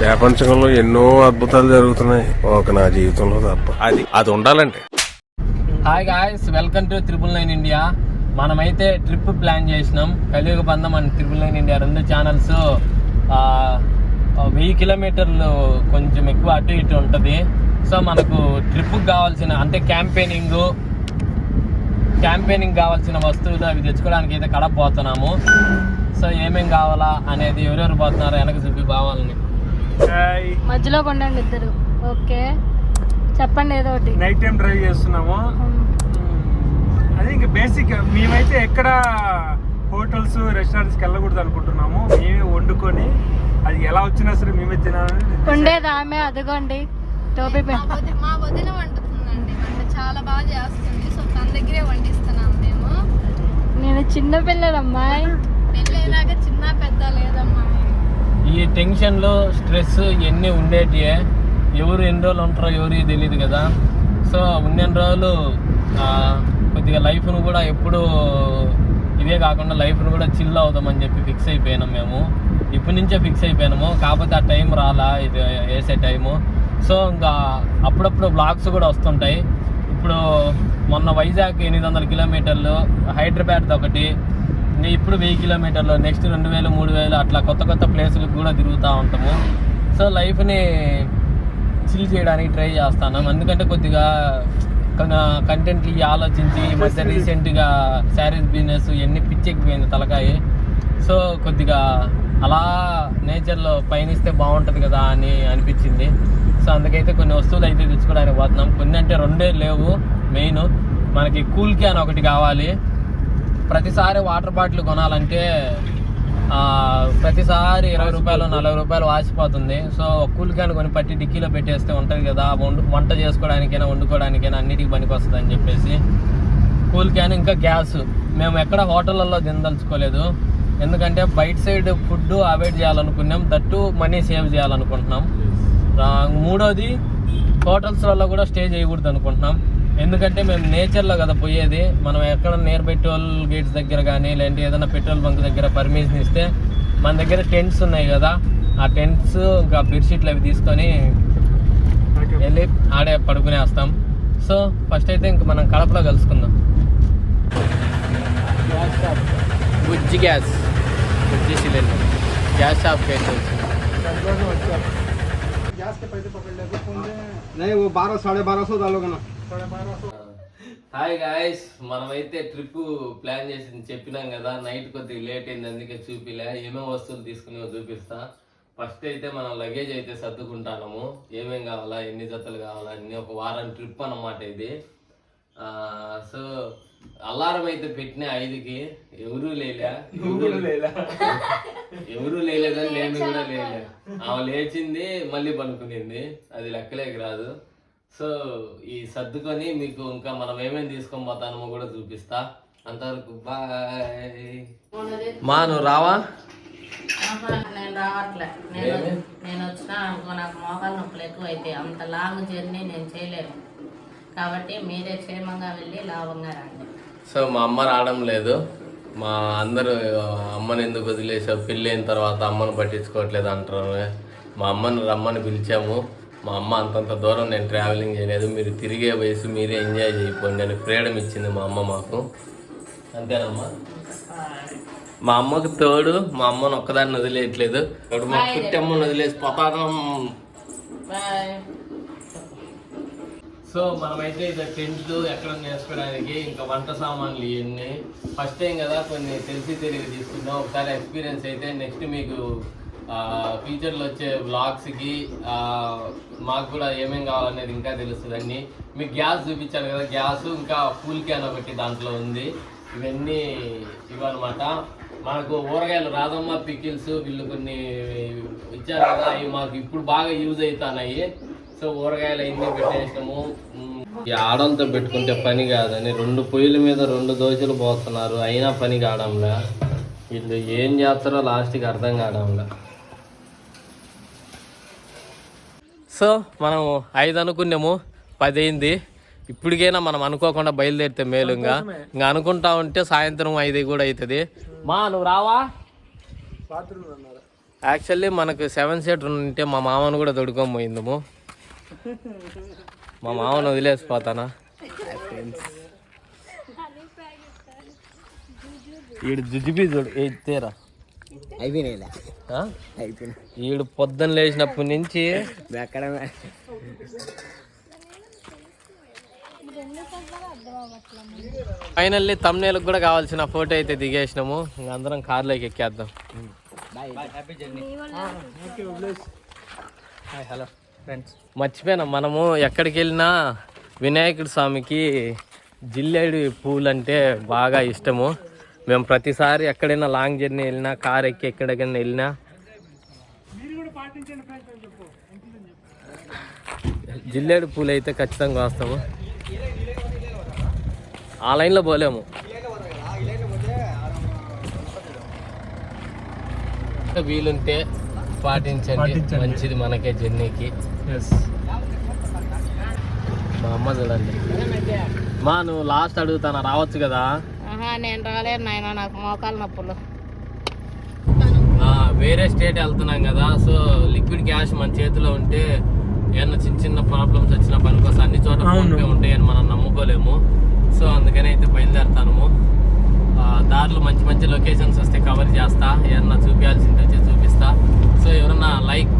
ప్రపంచంలో ఎన్నో అద్భుతాలు జరుగుతున్నాయి, ఒక నా జీవితంలో తప్ప. అది ఉండాలంటే. Hi guys, welcome to 999 India. మనమైతే ట్రిప్ ప్లాన్ చేసినాం. కలియుగ బంధం అండ్ 999 ఇండియా రెండు ఛానల్స్ 1000 కిలోమీటర్లు కొంచెం ఎక్కువ అటు ఇటు ఉంటుంది. సో మనకు ట్రిప్కి కావాల్సిన అంటే క్యాంపెయినింగ్ కావాల్సిన వస్తువులు అవి తెచ్చుకోవడానికి అయితే కడప పోతున్నాము. సో ఏమేం కావాలా అనేది ఎవరెవరు పోతున్నారో వెనక చూపి బావాలని మధ్యలో కొండండి ఇద్దరు. ఓకే చెప్పండి ఏదో ఒకటి. నైట్ టైం డ్రైవ్ చేస్తున్నాము. అది ఇంకా బేసిక్ మేమైతే ఎక్కడ హోటల్స్ రెస్టారెంట్స్కి వెళ్ళకూడదు అనుకుంటున్నాము. మేమే వండుకొని అది ఎలా వచ్చినా సరే మేమే తినాలని ఉండేది ఆమె. అదిగోండి టోపీ మా వదిన వండుతుందండి, వంట చాలా బాగా చేస్తుంది. సో తన దగ్గరే వండిస్తున్నాం మేము. నేను చిన్న పిల్లలమ్మాయి, పెళ్ళేలాగా చిన్న పెద్ద లేదమ్మా. ఈ టెన్షన్లు స్ట్రెస్ ఇవన్నీ ఉండేటివే. ఎవరు ఎన్ని రోజులు ఉంటారో ఎవరికి తెలియదు కదా. సో ఉన్న రోజులు కొద్దిగా లైఫ్ను కూడా ఎప్పుడు ఇవే కాకుండా లైఫ్ను కూడా చిల్ అవుదామని చెప్పి ఫిక్స్ అయిపోయినాం మేము. ఇప్పటి నుంచే ఫిక్స్ అయిపోయినాము, కాకపోతే ఆ టైం రాలా, ఇది వేసే టైము. సో ఇంకా అప్పుడప్పుడు బ్లాగ్స్ కూడా వస్తుంటాయి. ఇప్పుడు మొన్న వైజాగ్ 800 కిలోమీటర్లు, హైదరాబాద్ ఒకటి, ఇప్పుడు 1000 కిలోమీటర్లు, నెక్స్ట్ 2000 3000 అట్లా కొత్త కొత్త ప్లేసులకు కూడా తిరుగుతూ ఉంటాము. సో లైఫ్ని చిల్ చేయడానికి ట్రై చేస్తాను. ఎందుకంటే కొద్దిగా కంటెంట్లు ఆలోచించి ఈ మధ్య రీసెంట్గా శారీస్ బిజినెస్ ఇవన్నీ పిచ్చెక్కిపోయింది తలకాయ. సో కొద్దిగా అలా నేచర్లో పయనిస్తే బాగుంటుంది కదా అని అనిపించింది. సో అందుకైతే కొన్ని వస్తువులు అయితే తెచ్చుకోవడానికి పోతున్నాం. కొన్ని అంటే 2 లేవు. మెయిన్ మనకి కూల్ క్యాన్ ఒకటి కావాలి. ప్రతిసారి వాటర్ బాటిల్ కొనాలంటే ప్రతిసారి 20 రూపాయలు 40 రూపాయలు వాసిపోతుంది. సో కూల్ క్యాన్ కొని పట్టి డిక్కీలో పెట్టేస్తే ఉంటుంది కదా, వంట చేసుకోవడానికైనా వండుకోవడానికైనా అన్నిటికీ పనికి వస్తుంది అని చెప్పేసి కూల్ క్యాన్. ఇంకా గ్యాస్ మేము ఎక్కడ హోటళ్ళల్లో తినదలుచుకోలేదు, ఎందుకంటే బయట సైడ్ ఫుడ్ అవాయిడ్ చేయాలనుకున్నాం, దట్టు మనీ సేవ్ చేయాలనుకుంటున్నాం. మూడోది హోటల్స్లలో కూడా స్టే చేయకూడదు అనుకుంటున్నాం, ఎందుకంటే మేము నేచర్లో కదా పోయేది. మనం ఎక్కడ నియర్ బై టోల్ గేట్స్ దగ్గర కానీ లేదంటే ఏదైనా పెట్రోల్ బంక్ దగ్గర పర్మిషన్ ఇస్తే మన దగ్గర టెంట్స్ ఉన్నాయి కదా, ఆ టెంట్స్ ఇంకా బెడ్షీట్లు అవి తీసుకొని వెళ్ళి ఆడే పడుకునేస్తాం. సో ఫస్ట్ అయితే ఇంక మనం కడపలో కలుసుకుందాం. బుజ్జి సిలిండర్ గ్యాస్ షాప్కి అయితే హాయ్ గాయస్, మనమైతే ట్రిప్ ప్లాన్ చేసి చెప్పినాం కదా, నైట్ కొద్దిగా లేట్ అయింది అందుకే చూపిలే. ఏమేమి వస్తువులు తీసుకునేవో చూపిస్తా. ఫస్ట్ అయితే మనం లగేజ్ అయితే సర్దుకుంటాము. ఏమేం కావాలా, ఎన్ని జతలు కావాలా అన్ని. ఒక వారం ట్రిప్ అన్నమాట ఇది. సో అలారం అయితే పెట్టిన 5కి, ఎవరూ లేలేదని నేను కూడా లేలే. ఆమె లేచింది మళ్ళీ పనుకునింది, అది లెక్కలేకి రాదు. సో ఈ సర్దుకొని మీకు ఇంకా మనం ఏమేమి తీసుకొని పోతానో కూడా చూపిస్తా. అంతవరకు బాయ్. మా నువ్వు రావా? నేను రావట్లే. నేను వచ్చినా అనుకో నాకు మోకాలు నొప్పులు ఎక్కువ అయితే అంత లాంగ్ జర్నీ నేను చేయలేను. కాబట్టి మీరే క్షేమంగా వెళ్ళి లాభంగా రండి. సో మా అమ్మ రావడం లేదు. మా అందరూ అమ్మని ఎందుకు వదిలేసావు, పెళ్ళి అయిన తర్వాత అమ్మను పట్టించుకోవట్లేదు అంటారు. మా అమ్మని రమ్మని పిలిచాము. మా అమ్మ అంతంత దూరం నేను ట్రావెలింగ్ చేయలేదు, మీరు తిరిగే వయసు మీరే ఎంజాయ్ చేయకపోండి అని ఫ్రీడమ్ ఇచ్చింది మా అమ్మ మాకు. అంతేనమ్మా. మా అమ్మకు తోడు మా అమ్మను ఒక్కదాన్ని వదిలేయట్లేదు. ఇప్పుడు మా కుట్టమ్మను వదిలేసి పోతాం. సో మనమైతే ఇది టెంట్ ఎక్కడ నేర్చుకోవడానికి ఇంకా వంట సామాన్లు ఇవన్నీ ఫస్ట్ టైం కదా, కొన్ని తెలిసి తీసుకుందాం. ఒకసారి ఎక్స్పీరియన్స్ అయితే నెక్స్ట్ మీకు ఫ్యూచర్లో వచ్చే వ్లాగ్స్కి మాకు కూడా ఏమేం కావాలనేది ఇంకా తెలుస్తుందండి. మీకు గ్యాస్ చూపించాను కదా, గ్యాస్ ఇంకా కూల్ క్యాన్ ఒకటి దాంట్లో ఉంది. ఇవన్నీ ఇవన్నమాట. మనకు ఊరగాయలు రాధమ్మ పికిల్స్ వీళ్ళు కొన్ని ఇచ్చారు కదా, అవి మాకు ఇప్పుడు బాగా యూజ్ అవుతున్నాయి. సో ఊరగాయలు అన్నీ పెట్టేసినాము. ఈ ఆడలతో పెట్టుకుంటే పని కాదని 2 పొయ్యిల మీద 2 దోశలు పోతున్నారు, అయినా పని కావడంలా. వీళ్ళు ఏం చేస్తారో లాస్ట్కి అర్థం కావడంలా. సో మనం 5 అనుకున్నాము, 10 అయింది. ఇప్పటికైనా మనం అనుకోకుండా బయలుదేరితే మేలు. ఇంకా అనుకుంటా ఉంటే సాయంత్రం 5 కూడా అవుతుంది. మా నువ్వు రావా? యాక్చువల్లీ మనకు 7 సీటర్ ఉంటే మా మామను కూడా తొడుకొని పోయిందము. మా మామను వదిలేసిపోతానా. ఈడు జుజుబీ చూడు తేరా ఈడు పొద్దున్న లేచినప్పటి నుంచి ఫైనల్లీ తమ్నేలకు కూడా కావాల్సిన ఫోటో అయితే దిగేసినాము. ఇంక అందరం కార్లోకి ఎక్కేద్దాం. హలో ఫ్రెండ్స్, మర్చిపోయినా మనము ఎక్కడికి వెళ్ళినా వినాయకుడి స్వామికి జిల్లేడు పూలు అంటే బాగా ఇష్టము. మేము ప్రతిసారి ఎక్కడైనా లాంగ్ జర్నీ వెళ్ళినా, కార్ ఎక్కి ఎక్కడికైనా వెళ్ళినా జిల్లేడు పూలు అయితే ఖచ్చితంగా వస్తాము. ఆ లైన్లో పోలేము. వీలుంటే పాటించండి, మంచిది మనకే జర్నీకి. మా అమ్మ చూడండి. మా నువ్వు లాస్ట్ అడుగుతానా, రావచ్చు కదా? నేను రాలేను నాయన, నాకు మోకాలు నొప్పులు. వేరే స్టేట్ వెళ్తున్నాం కదా, సో లిక్విడ్ క్యాష్ మన చేతిలో ఉంటే ఏమన్నా చిన్న చిన్న ప్రాబ్లమ్స్ వచ్చిన పని కోసం అన్ని చోట్ల ఫోన్పే ఉంటాయని మనం నమ్ముకోలేము. సో అందుకని అయితే బయలుదేరుతాము. దారిలో మంచి మంచి లొకేషన్స్ వస్తే కవర్ చేస్తా, ఏమన్నా చూపించాల్సింది వచ్చి చూపిస్తా. సో ఎవరన్నా లైక్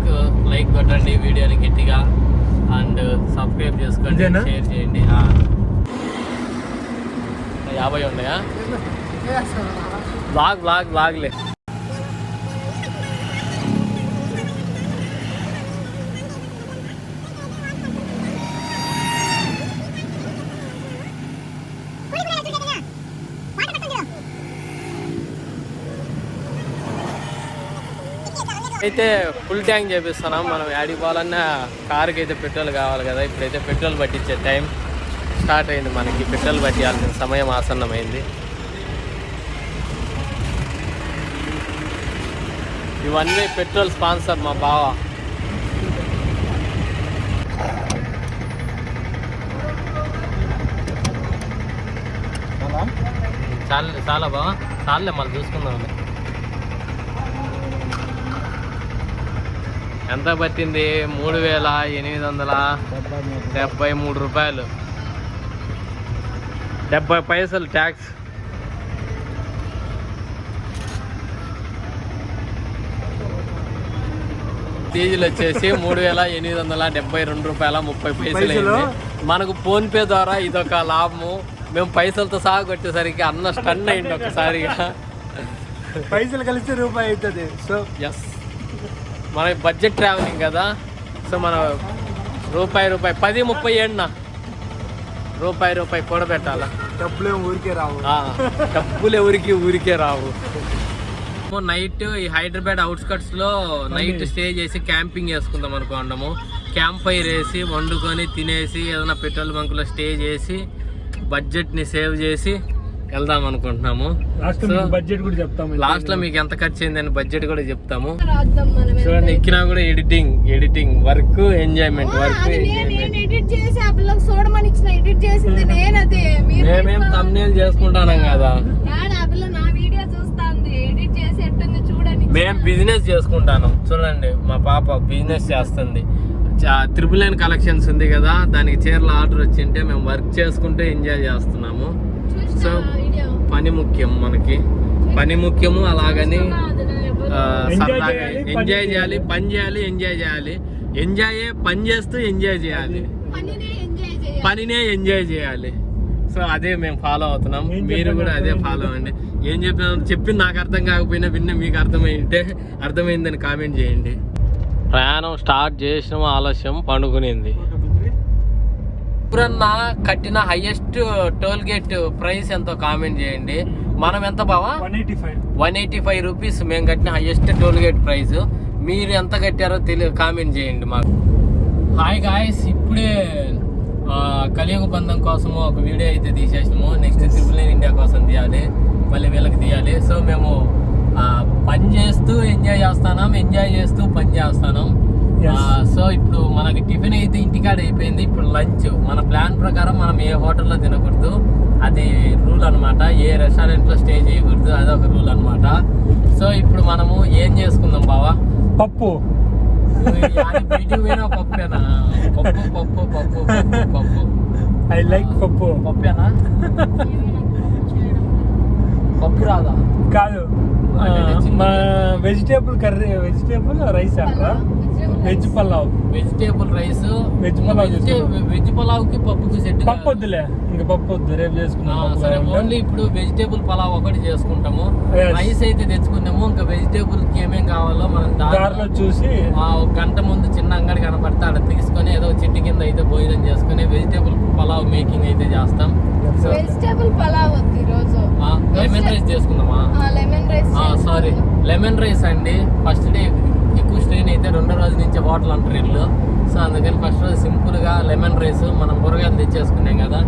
కొట్టండి వీడియోని గట్టిగా, అండ్ సబ్స్క్రైబ్ చేసుకోండి, షేర్ చేయండి. 50 ఉన్నాయా? బ్లాగ్లే. అయితే ఫుల్ ట్యాంక్ చేపిస్తున్నాం. మనం యాడికి పోవాలన్నా కార్కి అయితే పెట్రోల్ కావాలి కదా. ఇప్పుడైతే పెట్రోల్ పట్టించే టైం స్టార్ట్ అయింది. మనకి పెట్రోల్ పట్టియాల్సిన సమయం ఆసన్నమైంది. ఇవన్నీ పెట్రోల్ స్పాన్సర్ మా బావ. చాలా బావా, చాలే మళ్ళీ చూసుకుందాం. ఎంత పట్టింది? 3,873 రూపాయలు 70 పైసలు ట్యాక్స్. డీజిల్ వచ్చేసి 3,872 రూపాయల 30 పైసలు అయింది. మనకు ఫోన్పే ద్వారా ఇదొక లాభము. మేము పైసలతో సహా కొట్టేసరికి అన్న స్టన్ అయింది ఒకసారిగా. పైసలు కలిస్తే రూపాయి అవుతుంది. సో ఎస్, మన బడ్జెట్ ట్రావెలింగ్ కదా. సో మన రూపాయి 10, 30 ఏడునా రూపాయి కూడబెట్టాలా. డబ్బులు ఊరికే రావు. డబ్బులు ఊరికే రావు. నైట్ ఈ హైదరాబాద్ అవుట్స్కట్స్ లో నైట్ స్టే చేసి క్యాంపింగ్ చేసుకుందాం అనుకున్నాము. క్యాంప్ ఫైర్ వేసి వండుకొని తినేసి ఏదైనా పెట్రోల్ బంక్ లో స్టే చేసి బడ్జెట్ ని సేవ్ చేసి వెళ్దాం అనుకుంటున్నాము. బడ్జెట్ కూడా చెప్తాము. లాస్ట్ లో మీకు ఎంత ఖర్చు అయిందని బడ్జెట్ కూడా చెప్తాము. చూడండి, ఎక్కినా కూడా ఎడిటింగ్ వర్క్ ఎంజాయ్మెంట్. మేమేం thumbnail చేసుకుంటాం కదా, మేము బిజినెస్ చేసుకుంటాను. చూడండి, మా పాప బిజినెస్ చేస్తుంది. 999 కలెక్షన్స్ ఉంది కదా, దానికి చీరల ఆర్డర్ వచ్చింటే మేము వర్క్ చేసుకుంటూ ఎంజాయ్ చేస్తున్నాము. సో పని ముఖ్యం, మనకి పని ముఖ్యము. అలాగని సరదాగా ఎంజాయ్ చేయాలి, పని చేయాలి, ఎంజాయ్ చేయాలి. పని చేస్తూ ఎంజాయ్ చేయాలి, పనినే ఎంజాయ్ చేయాలి. సో అదే మేము ఫాలో అవుతున్నాం. మీరు కూడా అదే ఫాలో అవ్వండి. ఏం చెప్పింది నాకు అర్థం కాకపోయినా విన్న మీకు అర్థమైందని కామెంట్ చేయండి. ప్రయాణం స్టార్ట్ చేసిన ఆలస్యం పండుకునింది. ఎప్పుడన్నా కట్టిన హైయెస్ట్ టోల్ గేట్ ప్రైస్ ఎంతో కామెంట్ చేయండి. మనం ఎంత బావా? 185 రూపీస్ మేము కట్టిన హైయెస్ట్ టోల్ గేట్ ప్రైస్. మీరు ఎంత కట్టారో కామెంట్ చేయండి మాకు. హాయ్ గాయ్స్, ఇప్పుడే కలియుగ బంధం కోసము ఒక వీడియో అయితే తీసేసినాము. నెక్స్ట్ 999 ఇండియా కోసం తీయాలి, మళ్ళీ వీళ్ళకి తీయాలి. సో మేము పని చేస్తూ ఎంజాయ్ చేస్తూ పని చేస్తున్నాం. సో ఇప్పుడు మనకి టిఫిన్ అయితే ఇంటికాడ అయిపోయింది. ఇప్పుడు లంచ్ మన ప్లాన్ ప్రకారం మనం ఏ హోటల్లో తినకూడదు, అది రూల్ అనమాట. ఏ రెస్టారెంట్లో స్టే చేయకూడదు, అదొక రూల్ అనమాట. సో ఇప్పుడు మనము ఏం చేసుకుందాం బావా? పప్పు. బయటికి పోయినా పప్పేనా? పప్పు పప్పు పప్పు పప్పు పప్పు. ఐ లైక్ పప్పు. పప్పేనా? పప్పు రాదా? కాదు, మా వెజిటేబుల్ కర్రీ, వెజిటేబుల్ రైస్ అంటారా? Veg pulao. Vegetable rice, veg pulao. Veg pulao కి పప్పుకి సెట్. పప్పు వద్దులే, ఇంకా పప్పు వద్దు, రేపు చేసుకున్నాం. సరే, ఓన్లీ ఇప్పుడు వెజిటేబుల్ పలావ్ ఒకటి చేసుకుంటాము. Yes. రైస్ అయితే తెచ్చుకున్నాము. ఇంకా వెజిటేబుల్ కి ఏమేం కావాలో మనం దారిలో చూసి ఒక గంట ముందు చిన్న అంగడి కనపడితే అక్కడ తీసుకొని ఏదో చెట్టు కింద అయితే భోజనం చేసుకుని వెజిటేబుల్ పలావ్ మేకింగ్ అయితే చేస్తాం. వెజిటేబుల్ పలావ్ వద్దు ఈరోజు. లెమన్ రైస్ చేసుకుందామా? Lemon rice. Sorry, lemon rice అండి. ఫస్ట్ డే ఎక్కువ స్ట్రెయిన్ అయితే రెండో రోజు నుంచి హోటల్ అంటారు ఇల్లు. సో అందుకని ఫస్ట్ రోజు సింపుల్ గా లెమన్ రైస్, మనం కూరగాయలు తెచ్చేసుకున్నాం కదా,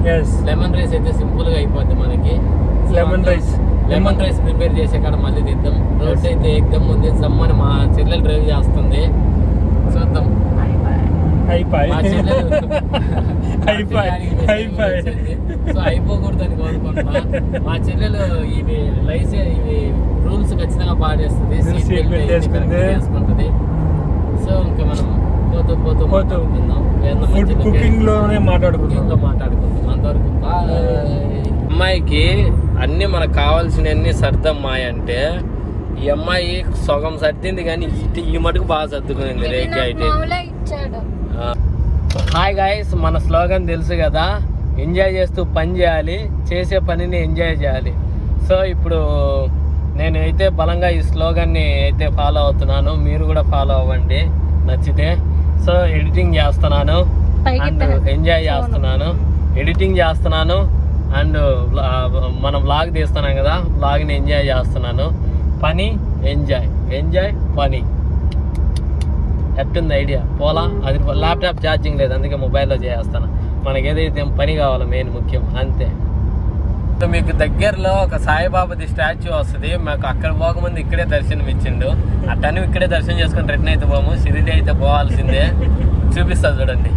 లెమన్ రైస్ అయితే సింపుల్ గా అయిపోద్ది మనకి. లెమన్ రైస్ ప్రిపేర్ చేసే కాడ మళ్ళీ తెద్దాం. రోడ్ అయితే ఎగ్దమ్ ఉంది, జమ్మని మా చెల్లెలు డ్రైవ్ చేస్తుంది, చూద్దాం. మా చెల్లెలు సో అయిపోకూడదని కోరుకుంటున్నా. మా చెల్లెలు ఇవి రూల్స్ ఖచ్చితంగా పాడేస్తుంది, సీట్ బెల్ట్ వేసుకుంటది. సో ఇంకా మనం పోతూ మాట్లాడుకుందాం. కుకింగ్ లో మాట్లాడుకుందాం. అంతవరకు అమ్మాయికి అన్ని మనకు కావాల్సినవన్నీ సర్దమ్మాయి అంటే, ఈ అమ్మాయి సగం సర్దింది కానీ ఈ మటుకు బాగా సర్దుకునింది. రేఖ అయితే హాయ్ గాయ్స్, మన స్లోగన్ తెలుసు కదా, ఎంజాయ్ చేస్తూ పని చేయాలి, చేసే పనిని ఎంజాయ్ చేయాలి. సో ఇప్పుడు నేనైతే బలంగా ఈ స్లోగన్ని అయితే ఫాలో అవుతున్నాను. మీరు కూడా ఫాలో అవ్వండి నచ్చితే. సో ఎడిటింగ్ చేస్తున్నాను అండ్ ఎంజాయ్ చేస్తున్నాను. ఎడిటింగ్ చేస్తున్నాను అండ్ మనం వ్లాగ్ తీస్తున్నాం కదా, వ్లాగ్ని ఎంజాయ్ చేస్తున్నాను. పని ఎంజాయ్ పని. ఎట్టుంది ఐడియా? పోలా, అది ల్యాప్టాప్ ఛార్జింగ్ లేదు, అందుకే మొబైల్లో చేస్తాను. మనకి ఏదైతే పని కావాలో మెయిన్ ముఖ్యం, అంతే. మీకు దగ్గరలో ఒక సాయిబాబాది స్టాచ్యూ వస్తుంది. మాకు అక్కడ పోకముందు ఇక్కడే దర్శనం ఇచ్చిండు. అట్టని ఇక్కడే దర్శనం చేసుకుని రిటర్న్ అయితే పోము, షిరిడి అయితే పోవాల్సిందే. చూపిస్తా చూడండి.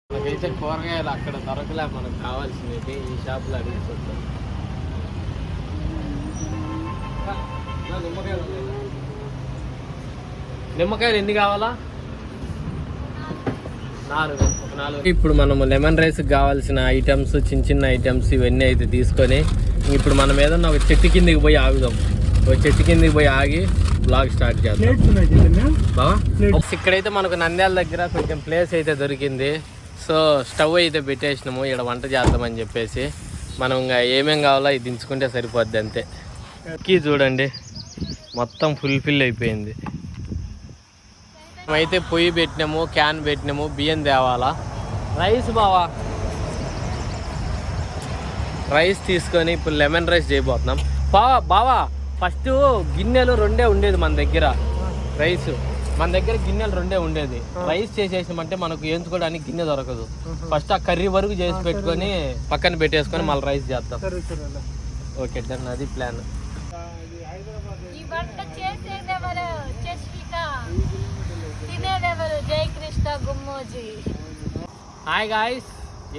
మనకైతే కూరగాయలు అక్కడ దొరకలే, మనకు కావాల్సినవి ఈ షాప్లో అడిగిపోతాం. నిమ్మకాయలు ఎన్ని కావాలా? 4. ఇప్పుడు మనము లెమన్ రైస్కి కావాల్సిన ఐటమ్స్, చిన్న ఐటమ్స్ ఇవన్నీ అయితే తీసుకొని ఇప్పుడు మనం ఏదన్నా ఒక చెట్టు కిందకి పోయి ఆగుదాం. ఒక చెట్టు కిందకి పోయి ఆగి బ్లాగ్ స్టార్ట్ చేద్దాం బావా. ఇక్కడైతే మనకు నంద్యాల దగ్గర కొంచెం ప్లేస్ అయితే దొరికింది. సో స్టవ్ అయితే పెట్టేసినాము, ఇక్కడ వంట చేద్దామని చెప్పేసి. మనం ఇంకా ఏమేం కావాలో ఇది దించుకుంటే సరిపోద్ది అంతే. కీ చూడండి మొత్తం ఫుల్ఫిల్ అయిపోయింది. మేమైతే పొయ్యి పెట్టినాము, క్యాన్ పెట్టినాము, బియ్యం తేవాలా. రైస్ బావా, రైస్ తీసుకొని ఇప్పుడు లెమన్ రైస్ చేయబోతున్నాం. బావా ఫస్ట్ గిన్నెలు 2 ఉండేది మన దగ్గర. రైస్ మన దగ్గర గిన్నెలు 2 ఉండేది. రైస్ చేసేసామంటే మనకు వేయించుకోవడానికి గిన్నె దొరకదు. ఫస్ట్ ఆ కర్రీ వరకు చేసి పెట్టుకొని పక్కన పెట్టేసుకొని మళ్ళీ రైస్ చేద్దాం. ఓకే డన్, అది ప్లాన్. హాయ్ గాయ్స్,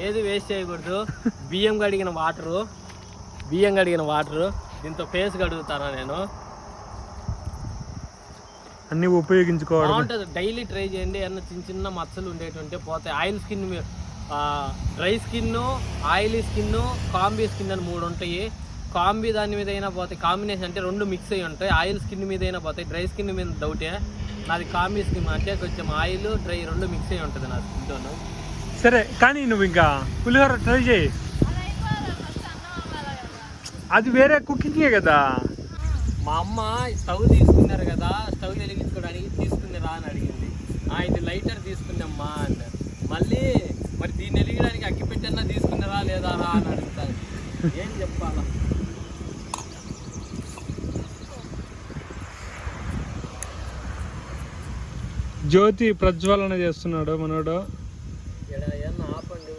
ఏది వేస్ట్ చేయకూడదు. బియ్యం కడిగిన వాటరు దీంతో ఫేస్ కడుగుతానా నేను. అన్ని ఉపయోగించుకోవడం బాగుంటుంది. డైలీ ట్రై చేయండి. ఏమన్నా చిన్న మచ్చలు ఉండేటుంటే పోతాయి. Oil skin, dry skin, oily skin, combi skin అని 3 ఉంటాయి. కాంబీ దాని మీద అయినా పోతాయి, కాంబినేషన్ అంటే 2 మిక్స్ అయ్యి ఉంటాయి. ఆయిల్ స్కిన్ మీద అయినా పోతాయి, డ్రై స్కిన్ మీద డౌటే. నాది కాంబీ స్కిన్ అంటే కొంచెం ఆయిల్ డ్రై 2 మిక్స్ అయ్యి ఉంటుంది నా స్కిన్తోను. సరే కానీ నువ్వు ఇంకా పులిహోర ట్రై చేయి, అది వేరే కుకింగే కదా. మా అమ్మ స్టవ్ తీసుకున్నారు కదా, స్టవ్ వెలిగించుకోవడానికి తీసుకున్నారా అని అడిగింది. ఇది లైటర్ తీసుకున్నామ్మా అన్నారు. మళ్ళీ మరి దీన్ని వెలిగడానికి అగ్గిపెట్టన్నా తీసుకున్నారా లేదా అని అడుగుతారు. ఏం చెప్పాలా? జ్యోతి ప్రజ్వలన చేస్తున్నాడు మనోడు. ఆపండి.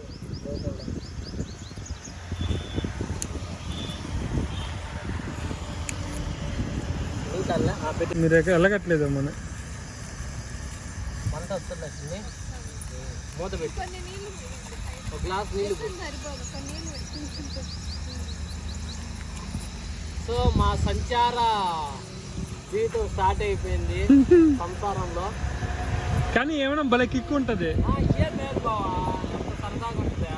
పెట్టాలా పెట్టి మీరు వెళ్ళగట్లేదు మన మంట వస్తుంది లక్ష్మి మూత పెట్టి ఒక గ్లాస్ నీళ్ళు సో మా సంచార జీవితం స్టార్ట్ అయిపోయింది సంసారంలో. కానీ ఏమైనా భలే కిక్ ఉంటుంది. ఏం లేదు బావా, ఎంత సరదాగా ఉంటుందా.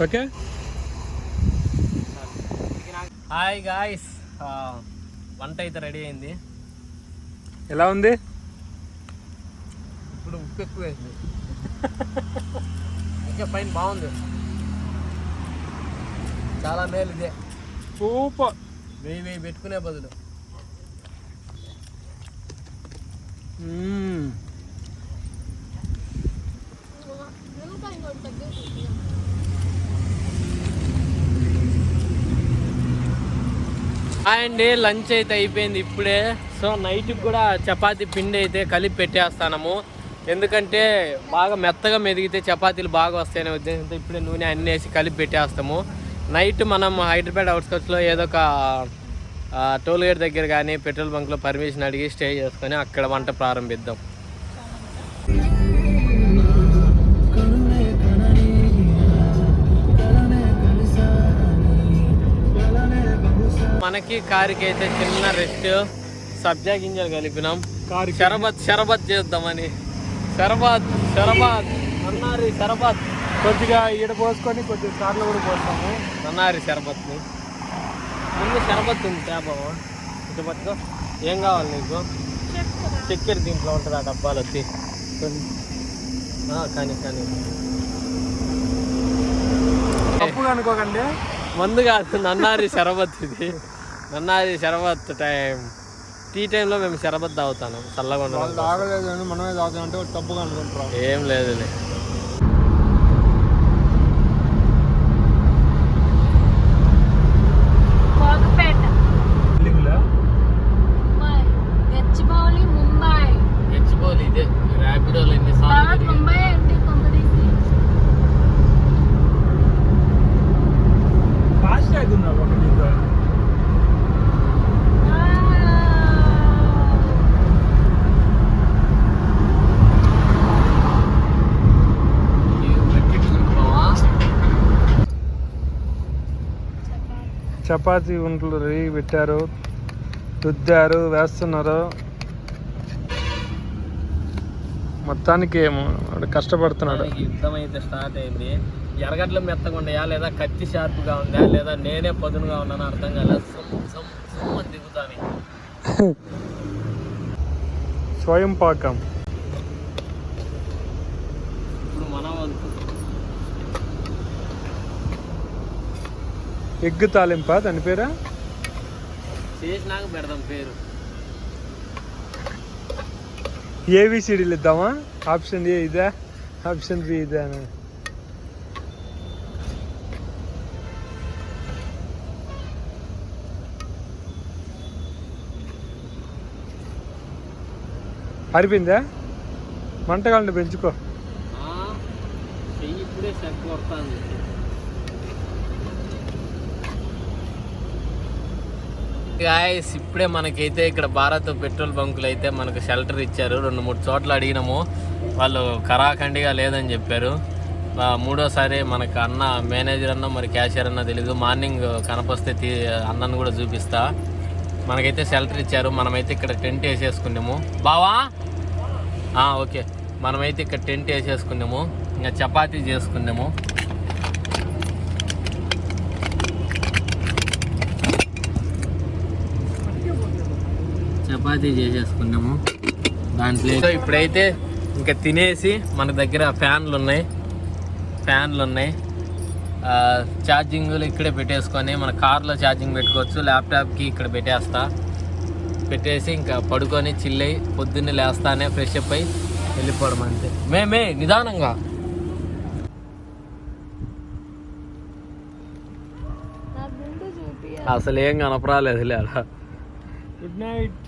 ఓకే హాయ్ గాయ్స్, వంట అయితే రెడీ అయింది. ఎలా ఉంది? ఇప్పుడు ఉప్పు ఎక్కువైంది. ఇంకా పైన బాగుంది, చాలా మేలు ఇదే. సూపర్. వెయ్యి పెట్టుకునే బదులు అండి. లంచ్ అయితే అయిపోయింది ఇప్పుడే. సో నైట్కి కూడా చపాతీ పిండి అయితే కలిపి పెట్టేస్తాము, ఎందుకంటే బాగా మెత్తగా మెదిగితే చపాతీలు బాగా వస్తాయనే ఉద్దేశంతో ఇప్పుడే నూనె అన్నీ వేసి కలిపి పెట్టేస్తాము. నైట్ మనం హైదరాబాద్ అవుట్స్కట్స్లో ఏదో ఒక టోల్ గేట్ దగ్గర కానీ పెట్రోల్ బంక్లో పర్మిషన్ అడిగి స్టే చేసుకొని అక్కడ వంట ప్రారంభిద్దాం. మనకి కారుకి అయితే చిన్న రెస్ట్, సబ్జా గింజలు కలిపినాం. షరబత్ చేద్దామని. షరబత్ నన్నారి షరబత్ కొద్దిగా ఈడ పోసుకొని కొద్దిగా కార్లో కూడా పోస్తాము నన్నారి షరబత్ని. ముందు షరబత్ ఉంది బాబా, ఇటు పట్టుకో. ఏం కావాలి నీకు? చక్కెర దీంట్లో ఉంటుంది ఆ డబ్బాలు వచ్చి. కానీ తప్పుగా అనుకోకండి, మందు కాదు, నన్నారి షరబత్. ఇది నన్నారి షరబత్ టైం. టీ టైంలో మేము షరబత్ తాగుతాను, చల్లగా ఉండడం. తాగలేదు మనమే తాగుతాం అంటే తప్పుగా అనుకుంటాం. ఏం లేదులే. కోకపేట, గచ్చిబౌలి, ముంబై. గచ్చిబౌలి ఇదే ర్యాపిడోలో ఎన్నిసార్లు ముంబై అండి కొంపదీసి. ఫాస్ట్ ట్యాగ్ ఉందా ఒకటి? చపాతీ ఉంటలు రేగి పెట్టారు, రుద్దారు, వేస్తున్నారు. మొత్తానికి ఏమో కష్టపడుతున్నాడు. యుద్ధం అయితే స్టార్ట్ అయింది. ఎరగడ్లు మెత్తగా ఉన్నాయా లేదా కత్తి షార్ప్గా ఉందా లేదా నేనే పదునుగా ఉన్నాను అర్థం కాలేదు. దిగుతాను. స్వయం పాకం. ఇప్పుడు మన వంతు ఎగ్ తాలింపా దాని పేరా? చేసినాక పెడదాం పేరు. ఏబిసిడీలు ఇద్దామా? ఆప్షన్ ఏ ఇదా, ఆప్షన్ బి ఇదా? అరిపోయిందా? మంటగాళ్ళని పెంచుకో. చెయ్యి ఇప్పుడే సెట్ కొడతాను. గాయస్, ఇప్పుడే మనకైతే ఇక్కడ భారత్ పెట్రోల్ బంకులు అయితే మనకు షెల్టర్ ఇచ్చారు. 2-3 చోట్ల అడిగినాము, వాళ్ళు కరాఖండిగా లేదని చెప్పారు. మూడోసారి మనకు అన్న మేనేజర్ అన్న మరి క్యాషియర్ అన్న తెలీదు. మార్నింగ్ కనపొస్తే అన్నను కూడా చూపిస్తా. మనకైతే షెల్టర్ ఇచ్చారు. మనమైతే ఇక్కడ టెంట్ వేసేసుకున్నాము. బావా ఓకే, మనమైతే ఇక్కడ టెంట్ వేసేసుకున్నాము. ఇంకా చపాతీ చేసుకున్నాము. చపాతీ చేసేసుకున్నాము దాంట్లో. సో ఇప్పుడైతే ఇంకా తినేసి మన దగ్గర ఫ్యాన్లు ఉన్నాయి, ఛార్జింగ్లు ఇక్కడే పెట్టేసుకొని మన కార్లో ఛార్జింగ్ పెట్టుకోవచ్చు. ల్యాప్టాప్కి ఇక్కడ పెట్టేసి ఇంకా పడుకొని చిల్లై పొద్దున్నే లేస్తానే ఫ్రెష్ అప్ అయి వెళ్ళిపోవడం అంతే. మేమే నిదానంగా. అసలు ఏం కనపరాలేదు. Good night.